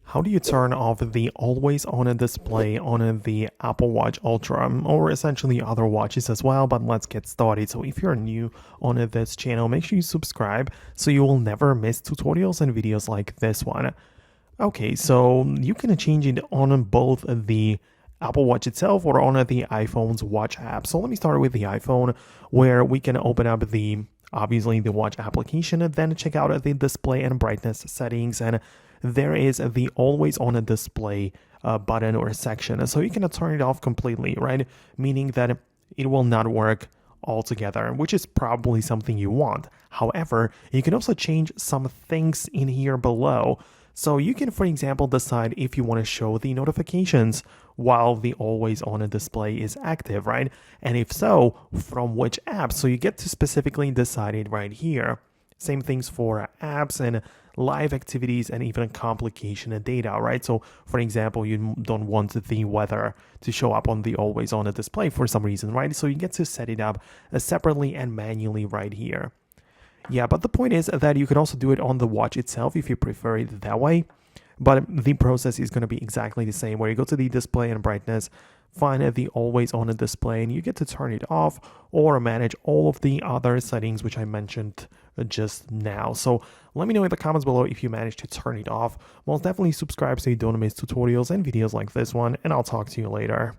How do you turn off the always on display on the Apple Watch Ultra or essentially other watches as well? But let's get started. So if you're new on this channel, make sure you subscribe so you will never miss tutorials and videos like this one. Okay, so you can change it on both the Apple Watch itself or on the iPhone's watch app. So let me start with the iPhone, where we can open up obviously the watch application and then check out the display and brightness settings, and there is the always on display button or section. So you can turn it off completely, right? Meaning that it will not work altogether, which is probably something you want. However, you can also change some things in here below. So you can, for example, decide if you want to show the notifications while the always on display is active, right? And if so, from which app? So you get to specifically decide it right here. Same things for apps and live activities and even complication and data, right? So for example, you don't want the weather to show up on the always on display for some reason, right? So you get to set it up separately and manually right here. Yeah, but the point is that you can also do it on the watch itself if you prefer it that way. But the process is going to be exactly the same, where you go to the display and brightness, find the always on display, and you get to turn it off or manage all of the other settings which I mentioned just now. So let me know in the comments below if you managed to turn it off. Most definitely subscribe so you don't miss tutorials and videos like this one, and I'll talk to you later.